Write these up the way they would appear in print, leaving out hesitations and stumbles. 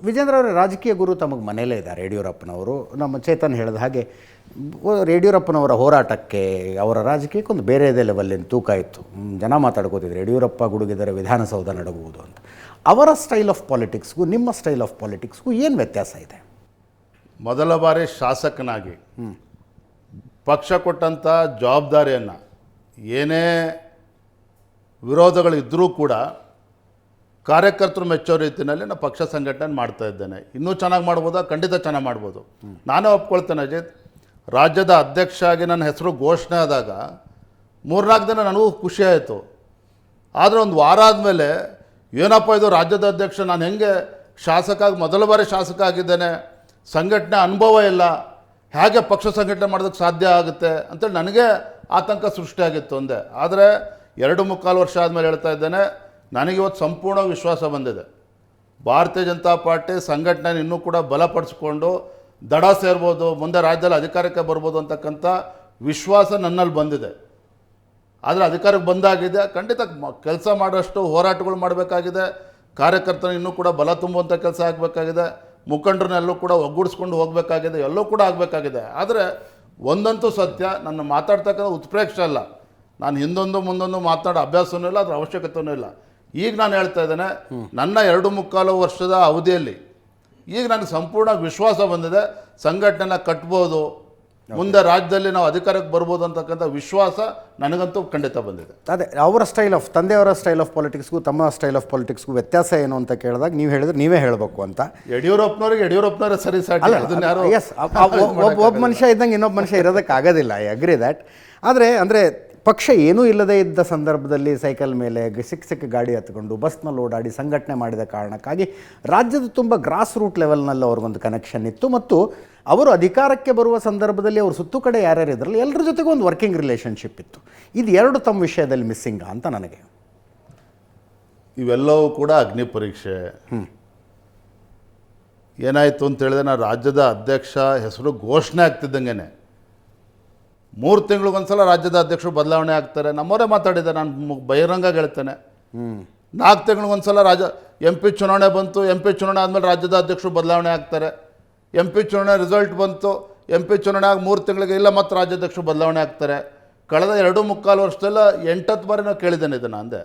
ವಿಜೇಂದ್ರ ಅವರ ರಾಜಕೀಯ ಗುರು ತಮಗೆ ಮನೆಯಲ್ಲೇ ಇದ್ದಾರೆ ಯಡಿಯೂರಪ್ಪನವರು. ನಮ್ಮ ಚೇತನ್ ಹೇಳಿದ ಹಾಗೆ ಯಡಿಯೂರಪ್ಪನವರ ಹೋರಾಟಕ್ಕೆ ಅವರ ರಾಜಕೀಯಕ್ಕೆ ಒಂದು ಬೇರೆದೇ ಲೆವೆಲ್ಲಿನ ತೂಕ ಇತ್ತು. ಜನ ಮಾತಾಡ್ಕೋತಿದ್ರು ಯಡಿಯೂರಪ್ಪ ಗುಡುಗಿದರೆ ವಿಧಾನಸೌಧ ನಡಗುವುದು ಅಂತ. ಅವರ ಸ್ಟೈಲ್ ಆಫ್ ಪಾಲಿಟಿಕ್ಸ್ಗೂ ನಿಮ್ಮ ಸ್ಟೈಲ್ ಆಫ್ ಪಾಲಿಟಿಕ್ಸ್ಗೂ ಏನು ವ್ಯತ್ಯಾಸ ಇದೆ? ಮೊದಲ ಬಾರಿ ಶಾಸಕನಾಗಿ ಪಕ್ಷ ಕೊಟ್ಟಂಥ ಜವಾಬ್ದಾರಿಯನ್ನು ಏನೇ ವಿರೋಧಗಳಿದ್ದರೂ ಕೂಡ ಕಾರ್ಯಕರ್ತರು ಮೆಚ್ಚೋ ರೀತಿಯಲ್ಲಿ ನಾನು ಪಕ್ಷ ಸಂಘಟನೆ ಮಾಡ್ತಾ ಇದ್ದೇನೆ. ಇನ್ನೂ ಚೆನ್ನಾಗಿ ಮಾಡ್ಬೋದಾ? ಖಂಡಿತ ಚೆನ್ನಾಗಿ ಮಾಡ್ಬೋದು. ನಾನೇ ಒಪ್ಕೊಳ್ತೇನೆ ಅಜಿತ್. ರಾಜ್ಯದ ಅಧ್ಯಕ್ಷ ಆಗಿ ನನ್ನ ಹೆಸರು ಘೋಷಣೆ ಆದಾಗ 3-4 ದಿನ ನನಗೂ ಖುಷಿ ಆಯಿತು. ಆದರೆ ಒಂದು ವಾರ ಆದಮೇಲೆ ಏನಪ್ಪ ಇದು ರಾಜ್ಯದ ಅಧ್ಯಕ್ಷ, ನಾನು ಹೆಂಗೆ ಮೊದಲ ಬಾರಿ ಶಾಸಕ ಆಗಿದ್ದೇನೆ, ಸಂಘಟನೆ ಅನುಭವ ಇಲ್ಲ, ಹೇಗೆ ಪಕ್ಷ ಸಂಘಟನೆ ಮಾಡೋದಕ್ಕೆ ಸಾಧ್ಯ ಆಗುತ್ತೆ ಅಂತೇಳಿ ನನಗೆ ಆತಂಕ ಸೃಷ್ಟಿಯಾಗಿತ್ತು ಒಂದೇ. ಆದರೆ 2.25 ವರ್ಷ ಆದಮೇಲೆ ಹೇಳ್ತಾ ಇದ್ದೇನೆ, ನನಗಿವತ್ತು ಸಂಪೂರ್ಣ ವಿಶ್ವಾಸ ಬಂದಿದೆ. ಭಾರತೀಯ ಜನತಾ ಪಾರ್ಟಿ ಸಂಘಟನೆ ಇನ್ನೂ ಕೂಡ ಬಲಪಡಿಸ್ಕೊಂಡು ದಡ ಸೇರ್ಬೋದು, ಮುಂದೆ ರಾಜ್ಯದಲ್ಲಿ ಅಧಿಕಾರಕ್ಕೆ ಬರ್ಬೋದು ಅಂತಕ್ಕಂಥ ವಿಶ್ವಾಸ ನನ್ನಲ್ಲಿ ಬಂದಿದೆ. ಆದರೆ ಅಧಿಕಾರಕ್ಕೆ ಬಂದಾಗಿದೆ, ಖಂಡಿತ ಕೆಲಸ ಮಾಡೋಷ್ಟು ಹೋರಾಟಗಳು ಮಾಡಬೇಕಾಗಿದೆ. ಕಾರ್ಯಕರ್ತರು ಇನ್ನೂ ಕೂಡ ಬಲ ತುಂಬುವಂಥ ಕೆಲಸ ಆಗಬೇಕಾಗಿದೆ. ಮುಖಂಡರನ್ನೆಲ್ಲೂ ಕೂಡ ಒಗ್ಗೂಡಿಸ್ಕೊಂಡು ಹೋಗಬೇಕಾಗಿದೆ, ಎಲ್ಲೂ ಕೂಡ ಆಗಬೇಕಾಗಿದೆ. ಆದರೆ ಒಂದಂತೂ ಸತ್ಯ, ನನ್ನ ಮಾತಾಡ್ತಕ್ಕಂಥ ಉತ್ಪ್ರೇಕ್ಷೆ ಅಲ್ಲ, ನಾನು ಹಿಂದೊಂದು ಮುಂದೊಂದು ಮಾತನಾಡೋ ಅಭ್ಯಾಸವೂ ಇಲ್ಲ, ಅದರ ಅವಶ್ಯಕತೆಯೂ ಇಲ್ಲ. ಈಗ ನಾನು ಹೇಳ್ತಾ ಇದ್ದೇನೆ, ನನ್ನ 2.25 ವರ್ಷದ ಅವಧಿಯಲ್ಲಿ ಈಗ ನನಗೆ ಸಂಪೂರ್ಣ ವಿಶ್ವಾಸ ಬಂದಿದೆ. ಸಂಘಟನೆನ ಕಟ್ಬೋದು, ಮುಂದೆ ರಾಜ್ಯದಲ್ಲಿ ನಾವು ಅಧಿಕಾರಕ್ಕೆ ಬರ್ಬೋದು ಅಂತಕ್ಕಂಥ ವಿಶ್ವಾಸ ನನಗಂತೂ ಖಂಡಿತ ಬಂದಿದೆ. ಅದೇ ಅವರ ಸ್ಟೈಲ್ ಆಫ್ ತಂದೆಯವರ ಸ್ಟೈಲ್ ಆಫ್ ಪಾಲಿಟಿಕ್ಸ್ಗೂ ತಮ್ಮ ಸ್ಟೈಲ್ ಆಫ್ ಪಾಲಿಟಿಕ್ಸ್ಗೂ ವ್ಯತ್ಯಾಸ ಏನು ಅಂತ ಕೇಳಿದಾಗ ನೀವು ಹೇಳಿದ್ರೆ ನೀವೇ ಹೇಳಬೇಕು ಅಂತ. ಯಡಿಯೂರಪ್ಪನವರೇ ಸರಿ ಸಾಟಿ. ಎಸ್, ಒಬ್ಬ ಮನುಷ್ಯ ಇದ್ದಂಗೆ ಇನ್ನೊಬ್ಬ ಮನುಷ್ಯ ಇರೋದಕ್ಕಾಗೋದಿಲ್ಲ. I agree that. ಆದರೆ ಅಂದರೆ ಪಕ್ಷ ಏನೂ ಇಲ್ಲದೇ ಇದ್ದ ಸಂದರ್ಭದಲ್ಲಿ ಸೈಕಲ್ ಮೇಲೆ ಸಿಕ್ಕ ಗಾಡಿ ಹತ್ಕೊಂಡು ಬಸ್ನಲ್ಲಿ ಓಡಾಡಿ ಸಂಘಟನೆ ಮಾಡಿದ ಕಾರಣಕ್ಕಾಗಿ ರಾಜ್ಯದ ತುಂಬ ಗ್ರಾಸ್ ರೂಟ್ ಲೆವೆಲ್ನಲ್ಲಿ ಅವ್ರಿಗೊಂದು ಕನೆಕ್ಷನ್ ಇತ್ತು. ಮತ್ತು ಅವರು ಅಧಿಕಾರಕ್ಕೆ ಬರುವ ಸಂದರ್ಭದಲ್ಲಿ ಅವ್ರ ಸುತ್ತು ಕಡೆ ಯಾರ್ಯಾರು ಇದ್ರಲ್ಲಿ ಎಲ್ಲರ ಜೊತೆಗೂ ಒಂದು ವರ್ಕಿಂಗ್ ರಿಲೇಷನ್ಶಿಪ್ ಇತ್ತು. ಇದು ಎರಡು ತಮ್ಮ ವಿಷಯದಲ್ಲಿ ಮಿಸ್ಸಿಂಗ ಅಂತ ನನಗೆ. ಇವೆಲ್ಲವೂ ಕೂಡ ಅಗ್ನಿ ಪರೀಕ್ಷೆ. ಏನಾಯಿತು ಅಂತ ಹೇಳಿದ್ರೆ, ನಾನು ರಾಜ್ಯದ ಅಧ್ಯಕ್ಷ ಹೆಸರು ಘೋಷಣೆ ಆಗ್ತಿದ್ದಂಗೆ 3 ತಿಂಗಳಿಗೊಂದ್ಸಲ ರಾಜ್ಯದ ಅಧ್ಯಕ್ಷರು ಬದಲಾವಣೆ ಆಗ್ತಾರೆ. ನಮ್ಮವರೇ ಮಾತಾಡಿದ್ದಾರೆ, ನಾನು ಬಹಿರಂಗ ಹೇಳ್ತೇನೆ. 4 ತಿಂಗಳಿಗೊಂದ್ಸಲ MP ಚುನಾವಣೆ ಬಂತು, MP ಚುನಾವಣೆ ಆದಮೇಲೆ ರಾಜ್ಯದ ಅಧ್ಯಕ್ಷರು ಬದಲಾವಣೆ ಆಗ್ತಾರೆ. MP ಚುನಾವಣೆ ರಿಸಲ್ಟ್ ಬಂತು, MP ಚುನಾವಣೆ ಆಗಿ 3 ತಿಂಗಳಿಗೆ ಇಲ್ಲ ಮತ್ತು ರಾಜ್ಯಾಧ್ಯಕ್ಷರು ಬದಲಾವಣೆ ಆಗ್ತಾರೆ. ಕಳೆದ 2.25 ವರ್ಷದಲ್ಲ 8 ಬಾರಿ ನಾವು ಕೇಳಿದ್ದೇನೆ ಇದನ್ನು. ಅಂದೆ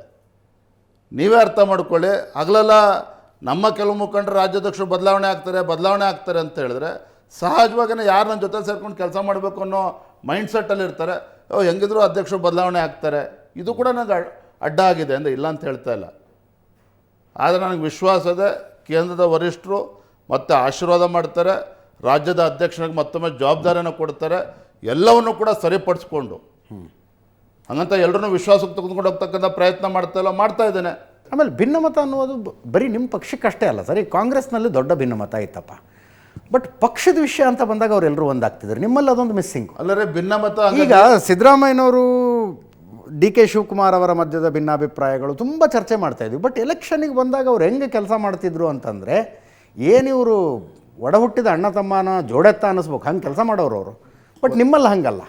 ನೀವೇ ಅರ್ಥ ಮಾಡ್ಕೊಳ್ಳಿ. ಹಗಲೆಲ್ಲ ನಮ್ಮ ಕೆಲವು ಮುಖಂಡರು ರಾಜ್ಯಾಧ್ಯಕ್ಷರು ಬದಲಾವಣೆ ಆಗ್ತಾರೆ ಅಂತ ಹೇಳಿದ್ರೆ, ಸಹಜವಾಗಿಯೇ ಯಾರು ನನ್ನ ಜೊತೆ ಸೇರ್ಕೊಂಡು ಕೆಲಸ ಮಾಡಬೇಕು ಅನ್ನೋ ಮೈಂಡ್ಸೆಟ್ಟಲ್ಲಿ ಇರ್ತಾರೆ. ಹೆಂಗಿದ್ರು ಅಧ್ಯಕ್ಷರು ಬದಲಾವಣೆ ಆಗ್ತಾರೆ. ಇದು ಕೂಡ ನನಗೆ ಅಡ್ಡ ಆಗಿದೆ ಅಂದರೆ ಇಲ್ಲ ಅಂತ ಹೇಳ್ತಾ ಇಲ್ಲ. ಆದರೆ ನನಗೆ ವಿಶ್ವಾಸ ಇದೆ, ಕೇಂದ್ರದ ವರಿಷ್ಠರು ಮತ್ತೆ ಆಶೀರ್ವಾದ ಮಾಡ್ತಾರೆ, ರಾಜ್ಯದ ಅಧ್ಯಕ್ಷನಿಗೆ ಮತ್ತೊಮ್ಮೆ ಜವಾಬ್ದಾರಿಯನ್ನು ಕೊಡ್ತಾರೆ, ಎಲ್ಲವನ್ನು ಕೂಡ ಸರಿಪಡಿಸ್ಕೊಂಡು ಹಂಗಂತ ಎಲ್ಲರೂ ವಿಶ್ವಾಸಕ್ಕೆ ತೆಗೆದುಕೊಂಡು ಹೋಗ್ತಕ್ಕಂಥ ಪ್ರಯತ್ನ ಮಾಡ್ತಾ ಇದ್ದೇನೆ. ಆಮೇಲೆ ಭಿನ್ನಮತ ಅನ್ನೋದು ಬರೀ ನಿಮ್ಮ ಪಕ್ಷಕ್ಕಷ್ಟೇ ಅಲ್ಲ ಸರ್. ಈ ಕಾಂಗ್ರೆಸ್ನಲ್ಲಿ ದೊಡ್ಡ ಭಿನ್ನಮತ ಇತ್ತಪ್ಪ, ಬಟ್ ಪಕ್ಷದ ವಿಷಯ ಅಂತ ಬಂದಾಗ ಅವರೆಲ್ಲರೂ ಒಂದಾಗ್ತಿದ್ದಾರೆ. ನಿಮ್ಮಲ್ಲಿ ಅದೊಂದು ಮಿಸ್ಸಿಂಗ್ ಅಲ್ಲರೇ ಭಿನ್ನಮತ. ಈಗ ಸಿದ್ದರಾಮಯ್ಯನವರು DK ಶಿವಕುಮಾರ್ ಅವರ ಮಧ್ಯದ ಭಿನ್ನಾಭಿಪ್ರಾಯಗಳು ತುಂಬ ಚರ್ಚೆ ಮಾಡ್ತಾ ಇದ್ವಿ. ಬಟ್ ಎಲೆಕ್ಷನ್ನಿಗೆ ಬಂದಾಗ ಅವ್ರು ಹೆಂಗೆ ಕೆಲಸ ಮಾಡ್ತಿದ್ರು ಅಂತಂದರೆ, ಏನಿವರು ಒಡ ಹುಟ್ಟಿದ ಅಣ್ಣ ತಮ್ಮನ ಜೋಡೆತ್ತ ಅನ್ನಿಸ್ಬೇಕು, ಹಂಗೆ ಕೆಲಸ ಮಾಡೋರು ಅವರು. ಬಟ್ ನಿಮ್ಮಲ್ಲಿ ಹಂಗಲ್ಲ.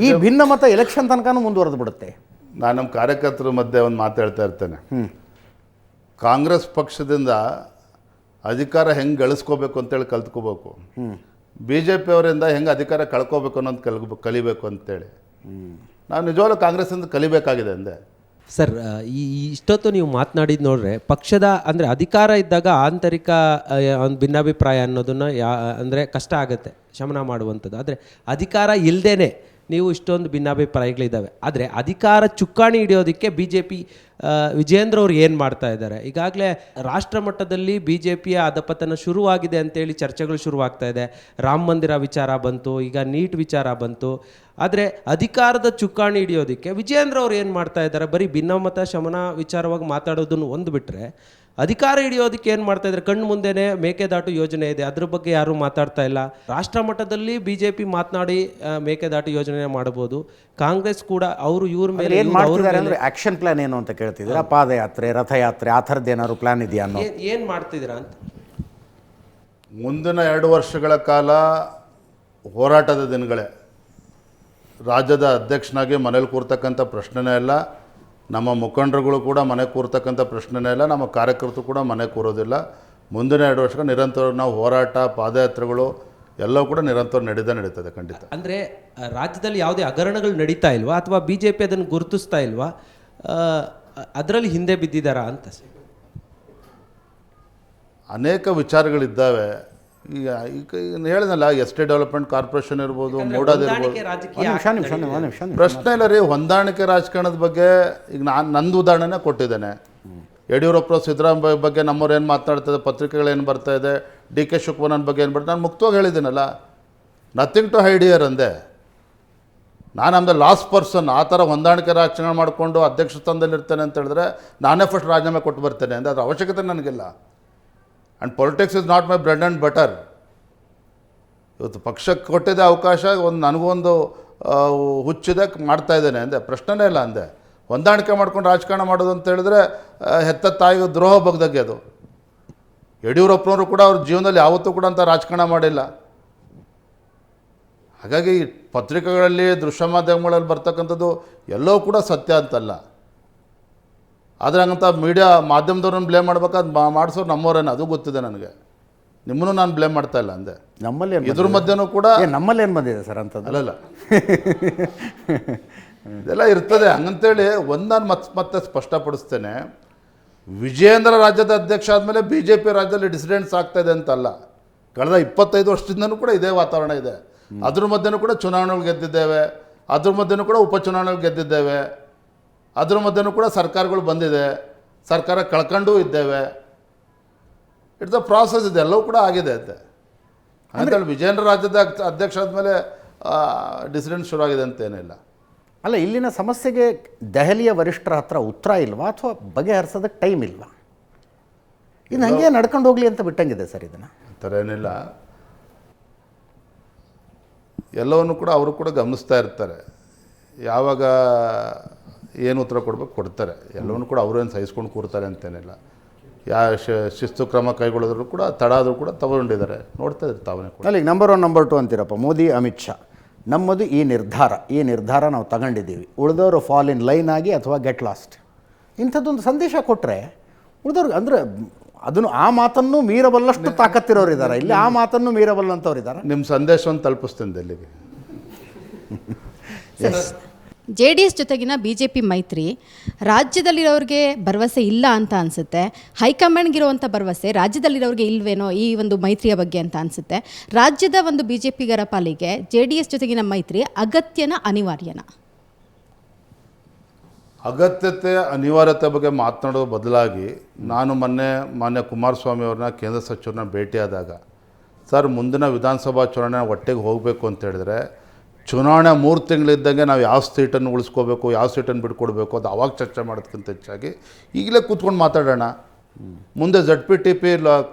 ಈ ಭಿನ್ನಮತ ಎಲೆಕ್ಷನ್ ತನಕನೂ ಮುಂದುವರೆದು ಬಿಡುತ್ತೆ. ನಾನು ನಮ್ಮ ಕಾರ್ಯಕರ್ತರ ಮಧ್ಯೆ ಒಂದು ಮಾತು ಹೇಳ್ತಾ ಇರ್ತೇನೆ. ಕಾಂಗ್ರೆಸ್ ಪಕ್ಷದಿಂದ ಅಧಿಕಾರ ಹೆಂಗೆ ಗಳಿಸ್ಕೋಬೇಕು ಅಂತೇಳಿ ಕಲ್ತ್ಕೋಬೇಕು, BJP ಅವರಿಂದ ಹೆಂಗೆ ಅಧಿಕಾರ ಕಳ್ಕೋಬೇಕು ಅನ್ನೋದು ಕಲಿಬೇಕು ಅಂತೇಳಿ ನಾವು ನಿಜವಾಗ್ಲೂ ಕಾಂಗ್ರೆಸ್ಸಿಂದ ಕಲಿಬೇಕಾಗಿದೆ ಅಂದೆ. ಸರ್, ಇಷ್ಟೊತ್ತು ನೀವು ಮಾತನಾಡಿದ್ದು ನೋಡ್ರೆ, ಪಕ್ಷದ ಅಂದರೆ ಅಧಿಕಾರ ಇದ್ದಾಗ ಆಂತರಿಕ ಒಂದು ಭಿನ್ನಾಭಿಪ್ರಾಯ ಅನ್ನೋದನ್ನು ಅಂದರೆ ಕಷ್ಟ ಆಗುತ್ತೆ ಶಮನ ಮಾಡುವಂಥದ್ದು. ಆದರೆ ಅಧಿಕಾರ ಇಲ್ಲದೇ ನೀವು ಇಷ್ಟೊಂದು ಭಿನ್ನಾಭಿಪ್ರಾಯಗಳಿದ್ದಾವೆ. ಆದರೆ ಅಧಿಕಾರ ಚುಕ್ಕಾಣಿ ಹಿಡಿಯೋದಕ್ಕೆ BJP ವಿಜೇಂದ್ರ ಅವ್ರು ಏನು ಮಾಡ್ತಾ ಇದ್ದಾರೆ? ಈಗಾಗಲೇ ರಾಷ್ಟ್ರ ಮಟ್ಟದಲ್ಲಿ BJPಯ ಅಧಪತನ ಶುರುವಾಗಿದೆ ಅಂತೇಳಿ ಚರ್ಚೆಗಳು ಶುರುವಾಗ್ತಾ ಇದೆ. ರಾಮ ಮಂದಿರ ವಿಚಾರ ಬಂತು, ಈಗ ನೀಟ್ ವಿಚಾರ ಬಂತು. ಆದರೆ ಅಧಿಕಾರದ ಚುಕ್ಕಾಣಿ ಹಿಡಿಯೋದಕ್ಕೆ ವಿಜೇಂದ್ರ ಅವ್ರು ಏನು ಮಾಡ್ತಾ ಇದ್ದಾರೆ? ಬರೀ ಭಿನ್ನಮತ ಶಮನ ವಿಚಾರವಾಗಿ ಮಾತಾಡೋದನ್ನು ಒಂದು ಬಿಟ್ಟರೆ ಅಧಿಕಾರ ಹಿಡಿಯೋದಕ್ಕೆ ಏನು ಮಾಡ್ತಾ ಇದ್ದಾರೆ? ಕಣ್ಣು ಮುಂದೆನೇ ಮೇಕೆದಾಟು ಯೋಜನೆ ಇದೆ, ಅದ್ರ ಬಗ್ಗೆ ಯಾರೂ ಮಾತಾಡ್ತಾ ಇಲ್ಲ. ರಾಷ್ಟ್ರ ಮಟ್ಟದಲ್ಲಿ BJP ಮಾತನಾಡಿ ಮೇಕೆದಾಟು ಯೋಜನೆ ಮಾಡಬಹುದು. ಕಾಂಗ್ರೆಸ್ ಕೂಡ ಅವರು ಇವ್ರ ಮೇಲೆ ಏನು ಮಾಡ್ತಿದ್ದಾರೆ ಅಂದರೆ ಆಕ್ಷನ್ ಪ್ಲಾನ್ ಏನು ಅಂತ ಕೇಳ್ತಿದ್ದೀರಾ? ಪಾದಯಾತ್ರೆ, ರಥಯಾತ್ರೆ, ಆ ಥರದ್ದು ಏನಾದ್ರು ಪ್ಲಾನ್ ಇದೆಯಾ ಅನ್ನೋ ಏನು ಮಾಡ್ತಿದ್ದೀರಾ ಅಂತ? ಮುಂದಿನ 2 ವರ್ಷಗಳ ಕಾಲ ಹೋರಾಟದ ದಿನಗಳೇ. ರಾಜ್ಯದ ಅಧ್ಯಕ್ಷನಾಗಿ ಮನೇಲಿ ಕೂರ್ತಕ್ಕಂಥ ಪ್ರಶ್ನೆನೇ ಇಲ್ಲ, ನಮ್ಮ ಮುಖಂಡರುಗಳು ಕೂಡ ಮನೆ ಕೂರ್ತಕ್ಕಂಥ ಪ್ರಶ್ನೆನೇ ಇಲ್ಲ, ನಮ್ಮ ಕಾರ್ಯಕರ್ತರು ಕೂಡ ಮನೆ ಕೂರೋದಿಲ್ಲ. ಮುಂದಿನ 2 ವರ್ಷ ನಿರಂತರ ನಾವು ಹೋರಾಟ ಪಾದಯಾತ್ರೆಗಳು ಎಲ್ಲವೂ ಕೂಡ ನಿರಂತರ ನಡೀತದೆ ಖಂಡಿತ. ಅಂದರೆ ರಾಜ್ಯದಲ್ಲಿ ಯಾವುದೇ ಹಗರಣಗಳು ನಡೀತಾ ಇಲ್ವಾ ಅಥವಾ ಬಿ ಜೆ ಪಿ ಅದನ್ನು ಗುರುತಿಸ್ತಾ ಇಲ್ವಾ, ಅದರಲ್ಲಿ ಹಿಂದೆ ಬಿದ್ದಿದ್ದಾರಾ ಅಂತ ಸರ್? ಅನೇಕ ವಿಚಾರಗಳಿದ್ದಾವೆ. ಈಗ ಹೇಳಿದ್ನಲ್ಲ, ಎಸ್ಟೇಟ್ ಡೆವಲಪ್ಮೆಂಟ್ ಕಾರ್ಪೊರೇಷನ್ ಇರ್ಬೋದು, ಮೂಡಾದಿರ್ಬೋದು, ಪ್ರಶ್ನೆ ಇಲ್ಲ ರೀ. ಹೊಂದಾಣಿಕೆ ರಾಜಕಾರಣದ ಬಗ್ಗೆ ಈಗ ನಂದು ಉದಾಹರಣೆನೇ ಕೊಟ್ಟಿದ್ದೇನೆ. ಯಡಿಯೂರಪ್ಪರು ಸಿದ್ದರಾಮಯ್ಯ ಬಗ್ಗೆ ನಮ್ಮವ್ರು ಏನು ಮಾತನಾಡ್ತಿದೆ, ಪತ್ರಿಕೆಗಳೇನು ಬರ್ತಾ ಇದೆ, ಡಿ ಕೆ ಶಿವಕುಮಾರ್ ಬಗ್ಗೆ ಏನು ಬರ್ತದೆ, ನಾನು ಮುಕ್ತವಾಗಿ ಹೇಳಿದ್ದೀನಲ್ಲ, ನಥಿಂಗ್ ಟು ಹೈಡ್ ಹಿಯರ್ ಅಂದೆ. ನಾನು ಆಮ್ ದ ಲಾಸ್ಟ್ ಪರ್ಸನ್. ಆ ಥರ ಹೊಂದಾಣಿಕೆ ರಾಜಕಾರಣ ಮಾಡಿಕೊಂಡು ಅಧ್ಯಕ್ಷ ಸ್ಥಾನದಲ್ಲಿ ಇರ್ತೇನೆ ಅಂತ ಹೇಳಿದ್ರೆ ನಾನೇ ಫಸ್ಟ್ ರಾಜೀನಾಮೆ ಕೊಟ್ಟು ಬರ್ತೇನೆ ಅಂದರೆ ಅದರ ಅವಶ್ಯಕತೆ ನನಗಿಲ್ಲ. And politics is not my bread and butter. ಇವತ್ತು ಪಕ್ಷಕ್ಕೆ ಕೊಟ್ಟಿದ್ದೆ ಅವಕಾಶ, ನನಗೊಂದು ಹುಚ್ಚಿದೆ, ಮಾಡ್ತಾ ಇದ್ದೇನೆ ಅಂದೆ, ಪ್ರಶ್ನೆನೇ ಇಲ್ಲ ಅಂದೆ. ಹೊಂದಾಣಿಕೆ ಮಾಡ್ಕೊಂಡು ರಾಜಕಾರಣ ಮಾಡೋದು ಅಂತ ಹೇಳಿದ್ರೆ ಹೆತ್ತ ತಾಯಿಗೆ ದ್ರೋಹ ಬಗ್ದಾಗೆ ಅದು. ಯಡಿಯೂರಪ್ಪನವರು ಕೂಡ ಅವ್ರ ಜೀವನದಲ್ಲಿ ಯಾವತ್ತೂ ಕೂಡ ಅಂತ ರಾಜಕಾರಣ ಮಾಡಿಲ್ಲ. ಹಾಗಾಗಿ ಪತ್ರಿಕೆಗಳಲ್ಲಿ, ದೃಶ್ಯ ಮಾಧ್ಯಮಗಳಲ್ಲಿ ಬರ್ತಕ್ಕಂಥದ್ದು ಎಲ್ಲವೂ ಕೂಡ ಸತ್ಯ ಅಂತಲ್ಲ. ಆದರೆ ಹಂಗಂತ ಮೀಡಿಯಾ ಮಾಧ್ಯಮದವ್ರನ್ನ ಬ್ಲೇಮ್ ಮಾಡ್ಬೇಕಾದ್ ಮಾಡಿಸೋರು ನಮ್ಮವರೇನು, ಅದು ಗೊತ್ತಿದೆ ನನಗೆ. ನಿಮ್ಮನ್ನು ನಾನು ಬ್ಲೇಮ್ ಮಾಡ್ತಾ ಇಲ್ಲ ಅಂದೆ. ನಮ್ಮಲ್ಲಿ ಇದ್ರ ಮಧ್ಯನೂ ಕೂಡ ನಮ್ಮಲ್ಲಿ ಏನು ಬಂದಿದೆ ಸರ್ ಅಂತದ್ದು? ಅಲ್ಲಲ್ಲ, ಇದೆಲ್ಲ ಇರ್ತದೆ. ಹಂಗಂತೇಳಿ ನಾನು ಮತ್ತೆ ಸ್ಪಷ್ಟಪಡಿಸ್ತೇನೆ, ವಿಜಯೇಂದ್ರ ರಾಜ್ಯದ ಅಧ್ಯಕ್ಷ ಆದಮೇಲೆ ಬಿ ಜೆ ಪಿ ರಾಜ್ಯದಲ್ಲಿ ಡಿಸಿಡೆಂಟ್ಸ್ ಆಗ್ತಾಯಿದೆ ಅಂತಲ್ಲ. ಕಳೆದ 25 ವರ್ಷದಿಂದನೂ ಕೂಡ ಇದೇ ವಾತಾವರಣ ಇದೆ. ಅದ್ರ ಮಧ್ಯೆನೂ ಕೂಡ ಚುನಾವಣೆಗಳು ಗೆದ್ದಿದ್ದೇವೆ, ಅದ್ರ ಮಧ್ಯೆನೂ ಕೂಡ ಉಪಚುನಾವಣೆಗಳು ಗೆದ್ದಿದ್ದೇವೆ, ಅದ್ರ ಮಧ್ಯೆನೂ ಕೂಡ ಸರ್ಕಾರಗಳು ಬಂದಿದೆ, ಸರ್ಕಾರ ಕಳ್ಕೊಂಡೂ ಇದ್ದೇವೆ. ಇಟ್ಸ್ ಅ ಪ್ರಾಸೆಸ್ ಇದೆ, ಎಲ್ಲವೂ ಕೂಡ ಆಗಿದೆ ಅಂತೆ. ಅಂತೇಳಿ ವಿಜಯೇಂದ್ರ ರಾಜ್ಯದ ಅಧ್ಯಕ್ಷ ಆದಮೇಲೆ ಡಿಸಿಡೆಂಟ್ ಶುರುವಾಗಿದೆ ಅಂತೇನಿಲ್ಲ. ಅಲ್ಲ, ಇಲ್ಲಿನ ಸಮಸ್ಯೆಗೆ ದೆಹಲಿಯ ವರಿಷ್ಠರ ಹತ್ರ ಉತ್ತರ ಇಲ್ವಾ ಅಥವಾ ಬಗೆಹರಿಸೋದಕ್ಕೆ ಟೈಮ್ ಇಲ್ವಾ? ಇನ್ನು ಹಂಗೆ ನಡ್ಕೊಂಡು ಹೋಗಲಿ ಅಂತ ಬಿಟ್ಟಂಗಿದೆ ಸರ್ ಇದನ್ನು. ಆ ಥರ ಏನಿಲ್ಲ, ಎಲ್ಲವನ್ನು ಕೂಡ ಅವರು ಕೂಡ ಗಮನಿಸ್ತಾ ಇರ್ತಾರೆ. ಯಾವಾಗ ಏನು ಉತ್ತರ ಕೊಡ್ತಾರೆ, ಎಲ್ಲವನ್ನು ಕೂಡ ಅವರೇನು ಸಹಿಸ್ಕೊಂಡು ಕೂರ್ತಾರೆ ಅಂತೇನಿಲ್ಲ. ಶಿಸ್ತು ಕ್ರಮ ಕೈಗೊಳ್ಳೋದ್ರು ಕೂಡ ತಡ ಆದರೂ ಕೂಡ ತಗೊಂಡಿದ್ದಾರೆ, ನೋಡ್ತಾ ಇದ್ದಾರೆ ತಾವೇ ಕೂಡ. ಅಲ್ಲಿ ನಂಬರ್ 1 ನಂಬರ್ 2 ಅಂತೀರಪ್ಪ. ಮೋದಿ, ಅಮಿತ್ ಶಾ, ನಮ್ಮದು ಈ ನಿರ್ಧಾರ ನಾವು ತಗೊಂಡಿದ್ದೀವಿ, ಉಳಿದವರು ಫಾಲ್ ಇನ್ ಲೈನ್ ಆಗಿ ಅಥವಾ ಗೆಟ್ ಲಾಸ್ಟ್, ಇಂಥದ್ದೊಂದು ಸಂದೇಶ ಕೊಟ್ಟರೆ ಉಳಿದವ್ರಿಗೆ, ಅಂದರೆ ಅದನ್ನು ಆ ಮಾತನ್ನು ಮೀರಬಲ್ಲಷ್ಟು ತಾಕತ್ತಿರೋರು ಇದ್ದಾರೆ, ಇಲ್ಲಿ ಆ ಮಾತನ್ನು ಮೀರಬಲ್ಲಂಥವ್ರು ಇದ್ದಾರೆ. ನಿಮ್ಮ ಸಂದೇಶವನ್ನು ತಲುಪಿಸ್ತೇನೆ ಡೆಲ್ಲಿಗೆ. JDS ಜೊತೆಗಿನ BJP ಮೈತ್ರಿ ರಾಜ್ಯದಲ್ಲಿರೋರಿಗೆ ಭರವಸೆ ಇಲ್ಲ ಅಂತ ಅನಿಸುತ್ತೆ. ಹೈಕಮಾಂಡ್ಗಿರುವಂಥ ಭರವಸೆ ರಾಜ್ಯದಲ್ಲಿರೋರಿಗೆ ಇಲ್ವೇನೋ ಈ ಒಂದು ಮೈತ್ರಿಯ ಬಗ್ಗೆ ಅಂತ ಅನಿಸುತ್ತೆ. ರಾಜ್ಯದ ಒಂದು BJPಗರ ಪಾಲಿಗೆ JDS ಜೊತೆಗಿನ ಮೈತ್ರಿ ಅಗತ್ಯನ ಅನಿವಾರ್ಯನ? ಅಗತ್ಯತೆ ಅನಿವಾರ್ಯತೆ ಬಗ್ಗೆ ಮಾತನಾಡೋ ಬದಲಾಗಿ ನಾನು ಮಾನ್ಯ ಕುಮಾರಸ್ವಾಮಿ ಅವ್ರನ್ನ, ಕೇಂದ್ರ ಸಚಿವರನ್ನ ಭೇಟಿಯಾದಾಗ, ಸರ್ ಮುಂದಿನ ವಿಧಾನಸಭಾ ಚುನಾವಣೆ ಒಟ್ಟಿಗೆ ಹೋಗಬೇಕು ಅಂತ ಹೇಳಿದ್ರೆ ಚುನಾವಣೆ 3 ತಿಂಗಳಿದ್ದಂಗೆ ನಾವು ಯಾವ ಸೀಟನ್ನು ಉಳಿಸ್ಕೋಬೇಕು, ಯಾವ ಸೀಟನ್ನು ಬಿಟ್ಕೊಡ್ಬೇಕು ಅದು ಅವಾಗ ಚರ್ಚೆ ಮಾಡೋದಕ್ಕಿಂತ ಹೆಚ್ಚಾಗಿ ಈಗಲೇ ಕೂತ್ಕೊಂಡು ಮಾತಾಡೋಣ. ಮುಂದೆ ZPTP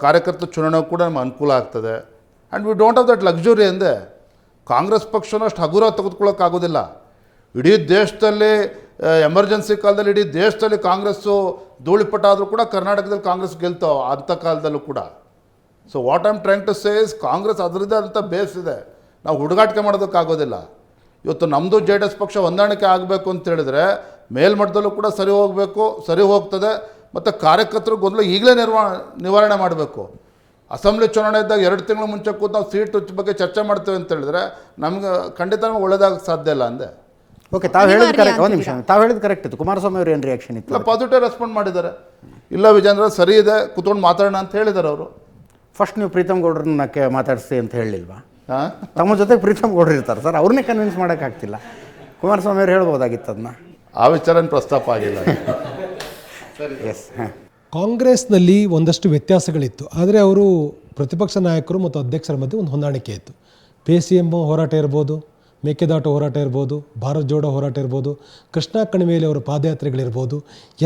ಕಾರ್ಯಕರ್ತ ಚುನಾವಣೆ ಕೂಡ ನಮ್ಗೆ ಅನುಕೂಲ ಆಗ್ತದೆ. And we don't have that luxury ಅಂದೆ. ಕಾಂಗ್ರೆಸ್ ಪಕ್ಷನ ಅಷ್ಟು ಹಗುರ ತೆಗೆದುಕೊಳ್ಳೋಕ್ಕಾಗೋದಿಲ್ಲ. ಇಡೀ ದೇಶದಲ್ಲಿ ಎಮರ್ಜೆನ್ಸಿ ಕಾಲದಲ್ಲಿ ಇಡೀ ದೇಶದಲ್ಲಿ ಕಾಂಗ್ರೆಸ್ಸು ಧೂಳಿಪಟ ಆದರೂ ಕೂಡ ಕರ್ನಾಟಕದಲ್ಲಿ ಕಾಂಗ್ರೆಸ್ ಗೆಲ್ತಾವೆ ಅಂಥ ಕಾಲದಲ್ಲೂ ಕೂಡ. So what I am trying to say is, Congress ಅದರದ್ದೇ ಅಂತ ಬೇಸ್ ಇದೆ, ನಾವು ಹುಡುಗಾಟಿಕೆ ಮಾಡೋದಕ್ಕಾಗೋದಿಲ್ಲ. ಇವತ್ತು ನಮ್ಮದು JDS ಪಕ್ಷ ಹೊಂದಾಣಿಕೆ ಆಗಬೇಕು ಅಂತ ಹೇಳಿದ್ರೆ ಮೇಲ್ಮಟ್ಟದಲ್ಲೂ ಕೂಡ ಸರಿ ಹೋಗ್ತದೆ. ಮತ್ತು ಕಾರ್ಯಕರ್ತರು ಗೊಂದಲ ಈಗಲೇ ನಿವಾರಣೆ ಮಾಡಬೇಕು. ಅಸೆಂಬ್ಲಿ ಚುನಾವಣೆ ಇದ್ದಾಗ 2 ತಿಂಗಳ ಮುಂಚೆ ಕೂತು ನಾವು ಸೀಟ್ ಬಗ್ಗೆ ಚರ್ಚೆ ಮಾಡ್ತೇವೆ ಅಂತ ಹೇಳಿದ್ರೆ ನಮ್ಗೆ ಖಂಡಿತ ಒಳ್ಳೇದಾಗಕ್ಕೆ ಸಾಧ್ಯ ಇಲ್ಲ ಅಂದೆ. ಓಕೆ, ತಾವು ಹೇಳಿದ ಕರೆಕ್ಟ್. ಒಂದು ನಿಮಿಷ, ತಾವು ಹೇಳಿದ ಕರೆಕ್ಟ್ ಇತ್ತು. ಕುಮಾರಸ್ವಾಮಿ ಅವರು ಏನು ರಿಯಾಕ್ಷನ್ ಇತ್ತು? ಇಲ್ಲ, ಪಾಸಿಟಿವ್ ರೆಸ್ಪಾಂಡ್ ಮಾಡಿದ್ದಾರೆ. ಇಲ್ಲ ವಿಜೇಂದ್ರ ಸರಿ ಇದೆ, ಕೂತ್ಕೊಂಡು ಮಾತಾಡೋಣ ಅಂತ ಹೇಳಿದ್ದಾರೆ ಅವರು. ಫಸ್ಟ್ ನೀವು ಪ್ರೀತಮ್ ಗೌಡ್ರನ್ನ ಮಾತಾಡಿಸಿ ಅಂತ ಹೇಳಲಿಲ್ವಾ? ಹಾಂ, ತಮ್ಮ ಜೊತೆಗೆ ಪ್ರೀತಮ್ ಗೌಡ್ರು ಇರ್ತಾರೆ ಸರ್, ಅವ್ರನ್ನೇ ಕನ್ವಿನ್ಸ್ ಮಾಡೋಕ್ಕಾಗ್ತಿಲ್ಲ. ಕುಮಾರಸ್ವಾಮಿ ಅವ್ರು ಹೇಳ್ಬೋದಾಗಿತ್ತು ಅದನ್ನ. ಆ ವಿಚಾರ ಪ್ರಸ್ತಾಪ ಆಗಿಲ್ಲ. ಎಸ್, ಹಾಂ. ಕಾಂಗ್ರೆಸ್ನಲ್ಲಿ ಒಂದಷ್ಟು ವ್ಯತ್ಯಾಸಗಳಿತ್ತು, ಆದರೆ ಅವರು ಪ್ರತಿಪಕ್ಷ ನಾಯಕರು ಮತ್ತು ಅಧ್ಯಕ್ಷರ ಮಧ್ಯೆ ಒಂದು ಹೊಂದಾಣಿಕೆ ಇತ್ತು. PCM ಹೋರಾಟ ಇರ್ಬೋದು, ಮೇಕೆದಾಟು ಹೋರಾಟ ಇರ್ಬೋದು, ಭಾರತ್ ಜೋಡೋ ಹೋರಾಟ ಇರ್ಬೋದು, ಕೃಷ್ಣಾ ಕಣಿವೆಯಲ್ಲಿ ಅವರ ಪಾದಯಾತ್ರೆಗಳಿರ್ಬೋದು,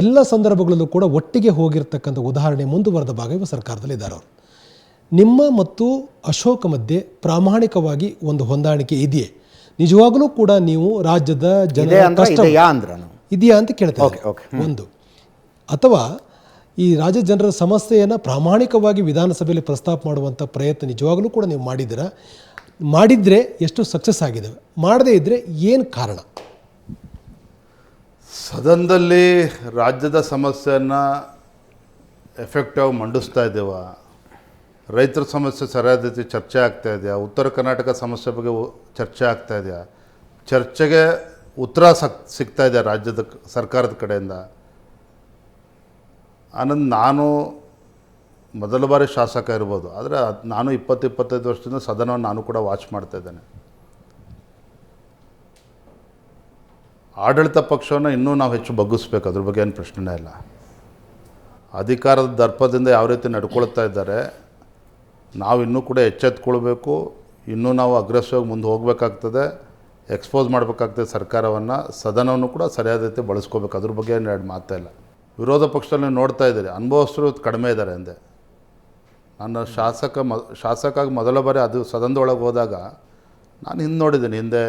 ಎಲ್ಲ ಸಂದರ್ಭಗಳಲ್ಲೂ ಕೂಡ ಒಟ್ಟಿಗೆ ಹೋಗಿರ್ತಕ್ಕಂಥ ಉದಾಹರಣೆ ಮುಂದುವರೆದ ಭಾಗ ಇವ ಸರ್ಕಾರದಲ್ಲಿದ್ದಾರೆ ಅವರು. ನಿಮ್ಮ ಮತ್ತು ಅಶೋಕ್ ಮಧ್ಯೆ ಪ್ರಾಮಾಣಿಕವಾಗಿ ಒಂದು ಹೊಂದಾಣಿಕೆ ಇದೆಯೇ? ನಿಜವಾಗಲೂ ಕೂಡ ನೀವು ರಾಜ್ಯದ ಜನರ ಕಷ್ಟ ಇದೆಯಾ ಅಂತ ಕೇಳ್ತಾ ಒಂದು, ಅಥವಾ ಈ ರಾಜ್ಯ ಜನರ ಸಮಸ್ಯೆಯನ್ನು ಪ್ರಾಮಾಣಿಕವಾಗಿ ವಿಧಾನಸಭೆಯಲ್ಲಿ ಪ್ರಸ್ತಾಪ ಮಾಡುವಂಥ ಪ್ರಯತ್ನ ನಿಜವಾಗಲೂ ಕೂಡ ನೀವು ಮಾಡಿದರೆ ಎಷ್ಟು ಸಕ್ಸಸ್ ಆಗಿದ್ದಾವೆ, ಮಾಡದೇ ಇದ್ದರೆ ಏನು ಕಾರಣ? ಸದನದಲ್ಲಿ ರಾಜ್ಯದ ಸಮಸ್ಯೆಯನ್ನು ಎಫೆಕ್ಟಿವ್ ಮಂಡಿಸ್ತಾ ಇದ್ದೇವ, ರೈತರ ಸಮಸ್ಯೆ ಸರಿಯಾದ ರೀತಿ ಚರ್ಚೆ ಆಗ್ತಾ ಇದೆಯಾ, ಉತ್ತರ ಕರ್ನಾಟಕ ಸಮಸ್ಯೆ ಬಗ್ಗೆ ಚರ್ಚೆ ಆಗ್ತಾ ಇದೆಯಾ, ಚರ್ಚೆಗೆ ಉತ್ತರ ಸಿಗ್ತಾ ಇದೆಯಾ ರಾಜ್ಯದ ಸರ್ಕಾರದ ಕಡೆಯಿಂದ ಅನ್ನೋದು. ನಾನು ಮೊದಲ ಬಾರಿ ಶಾಸಕ ಇರ್ಬೋದು, ಆದರೆ ನಾನು 20-25 ವರ್ಷದಿಂದ ಸದನವನ್ನು ನಾನು ಕೂಡ ವಾಚ್ ಮಾಡ್ತಾ ಇದ್ದೇನೆ. ಆಡಳಿತ ಪಕ್ಷವನ್ನು ಇನ್ನೂ ನಾವು ಹೆಚ್ಚು ಬಗ್ಗಿಸ್ಬೇಕು, ಅದ್ರ ಬಗ್ಗೆ ಏನು ಪ್ರಶ್ನೆನೇ ಇಲ್ಲ. ಅಧಿಕಾರದ ದರ್ಪದಿಂದ ಯಾವ ರೀತಿ ನಡ್ಕೊಳ್ತಾ ಇದ್ದಾರೆ, ನಾವು ಇನ್ನೂ ಕೂಡ ಎಚ್ಚೆತ್ಕೊಳ್ಬೇಕು. ಇನ್ನೂ ನಾವು ಅಗ್ರೆಸಿವ್ ಮುಂದೆ ಹೋಗಬೇಕಾಗ್ತದೆ, ಎಕ್ಸ್ಪೋಸ್ ಮಾಡಬೇಕಾಗ್ತದೆ ಸರ್ಕಾರವನ್ನು, ಸದನವನ್ನು ಕೂಡ ಸರಿಯಾದ ರೀತಿ ಬಳಸ್ಕೋಬೇಕು. ಅದ್ರ ಬಗ್ಗೆ ಏನು ಎರಡು ಮಾತೇ ಇಲ್ಲ. ವಿರೋಧ ಪಕ್ಷದಲ್ಲಿ ನೋಡ್ತಾ ಇದ್ದೀರಿ, ಅನುಭವಸ್ಥರು ಕಡಿಮೆ ಇದ್ದಾರೆ ಅಂದೆ. ನನ್ನ ಶಾಸಕಾಗಿ ಮೊದಲ ಬಾರಿ ಅದು ಸದನದೊಳಗೆ ಹೋದಾಗ ನಾನು ಹಿಂದೆ ನೋಡಿದ್ದೀನಿ. ಹಿಂದೆ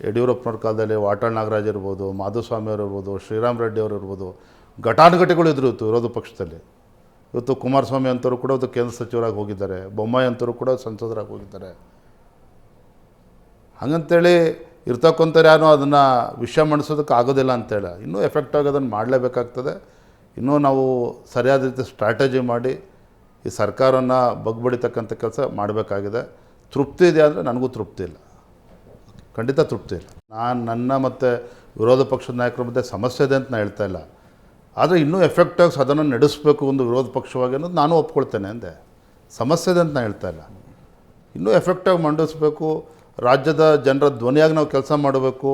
ಯಡಿಯೂರಪ್ಪನವ್ರ ಕಾಲದಲ್ಲಿ ವಾಟಾಳ್ ನಾಗರಾಜ್ ಇರ್ಬೋದು, ಮಾಧುಸ್ವಾಮಿ ಅವರು ಇರ್ಬೋದು, ಶ್ರೀರಾಮ್ ರೆಡ್ಡಿ ಅವರು ಇರ್ಬೋದು, ಘಟಾನುಘಟಿಗಳು ಇದ್ರು ಇವತ್ತು ವಿರೋಧ ಪಕ್ಷದಲ್ಲಿ. ಇವತ್ತು ಕುಮಾರಸ್ವಾಮಿ ಅಂತವರು ಕೂಡ ಇವತ್ತು ಕೇಂದ್ರ ಸಚಿವರಾಗಿ ಹೋಗಿದ್ದಾರೆ, ಬೊಮ್ಮಾಯಿ ಅಂತವರು ಕೂಡ ಸಂಸದರಾಗಿ ಹೋಗಿದ್ದಾರೆ. ಹಾಗಂತೇಳಿ ಇರ್ತಕ್ಕಂಥವ್ರು ಯಾರು ಅದನ್ನು ವಿಷಯ ಮಾಡಿಸೋದಕ್ಕೆ ಆಗೋದಿಲ್ಲ ಅಂತೇಳಿ ಇನ್ನೂ ಎಫೆಕ್ಟಾಗಿ ಅದನ್ನು ಮಾಡಲೇಬೇಕಾಗ್ತದೆ. ಇನ್ನೂ ನಾವು ಸರಿಯಾದ ರೀತಿ ಸ್ಟ್ರಾಟಜಿ ಮಾಡಿ ಈ ಸರ್ಕಾರವನ್ನು ಬಗ್ಬಡಿತಕ್ಕಂಥ ಕೆಲಸ ಮಾಡಬೇಕಾಗಿದೆ. ತೃಪ್ತಿ ಇದೆ ಅಂದರೆ ನನಗೂ ತೃಪ್ತಿ ಇಲ್ಲ, ಖಂಡಿತ ತೃಪ್ತಿ ಇಲ್ಲ. ನನ್ನ ಮತ್ತು ವಿರೋಧ ಪಕ್ಷದ ನಾಯಕರ ಮಧ್ಯೆ ಸಮಸ್ಯೆ ಇದೆ ಅಂತ ನಾನು ಹೇಳ್ತಾ ಇಲ್ಲ, ಆದರೆ ಇನ್ನೂ ಎಫೆಕ್ಟಾಗಿ ಸದನ ನಡೆಸಬೇಕು ಒಂದು ವಿರೋಧ ಪಕ್ಷವಾಗಿ ಅನ್ನೋದು ನಾನು ಒಪ್ಕೊಳ್ತೇನೆ ಅಂದೆ. ಸಮಸ್ಯೆ ಇದೆ ಅಂತ ನಾನು ಹೇಳ್ತಾ ಇಲ್ಲ. ಇನ್ನೂ ಎಫೆಕ್ಟಾಗಿ ಮಂಡಿಸಬೇಕು, ರಾಜ್ಯದ ಜನರ ಧ್ವನಿಯಾಗಿ ನಾವು ಕೆಲಸ ಮಾಡಬೇಕು,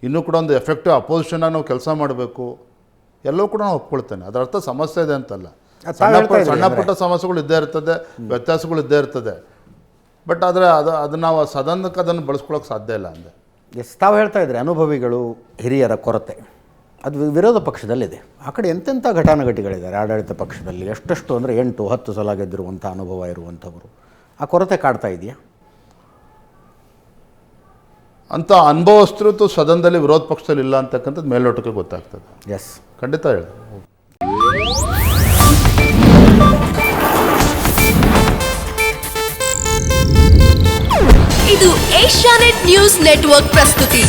ಇನ್ನೂ ಕೂಡ ಒಂದು ಎಫೆಕ್ಟಿವ್ ಅಪೋಸಿಷನಾಗಿ ನಾವು ಕೆಲಸ ಮಾಡಬೇಕು, ಎಲ್ಲವೂ ಕೂಡ ನಾನು ಒಪ್ಕೊಳ್ತೇನೆ. ಅದರ ಅರ್ಥ ಸಮಸ್ಯೆ ಇದೆ ಅಂತಲ್ಲ. ಸಣ್ಣ ಪುಟ್ಟ ಸಮಸ್ಯೆಗಳು ಇದ್ದೇ ಇರ್ತದೆ, ವ್ಯತ್ಯಾಸಗಳು ಇದ್ದೇ ಇರ್ತದೆ. ಬಟ್ ಆದರೆ ಅದನ್ನು ನಾವು ಸದನಕ್ಕೆ ಅದನ್ನು ಬಳಸ್ಕೊಳ್ಳೋಕೆ ಸಾಧ್ಯ ಇಲ್ಲ ಅಂದೆ. ತಾವು ಹೇಳ್ತಾ ಇದ್ರಿ ಅನುಭವಿಗಳು, ಹಿರಿಯರ ಕೊರತೆ ಅದು ವಿರೋಧ ಪಕ್ಷದಲ್ಲಿದೆ. ಆ ಕಡೆ ಎಂತೆಂಥ ಘಟಾನುಘಟಿಗಳಿದ್ದಾರೆ ಆಡಳಿತ ಪಕ್ಷದಲ್ಲಿ, ಎಷ್ಟೆಷ್ಟು ಅಂದರೆ 8-10 ಸಲ ಗೆದ್ದಿರುವಂಥ ಅನುಭವ ಇರುವಂಥವರು. ಆ ಕೊರತೆ ಕಾಡ್ತಾ ಇದೆಯಾ? ಅಂಥ ಅನುಭವಸ್ಥರು ಸದನದಲ್ಲಿ ವಿರೋಧ ಪಕ್ಷದಲ್ಲಿ ಇಲ್ಲ ಅಂತಕ್ಕಂಥದ್ದು ಮೇಲ್ನೋಟಕ್ಕೆ ಗೊತ್ತಾಗ್ತದೆ. ಎಸ್, ಖಂಡಿತ ಹೇಳಿ. ಇದು ಏಷ್ಯಾನೆಟ್ ನ್ಯೂಸ್ ನೆಟ್ವರ್ಕ್ ಪ್ರಸ್ತುತಿ.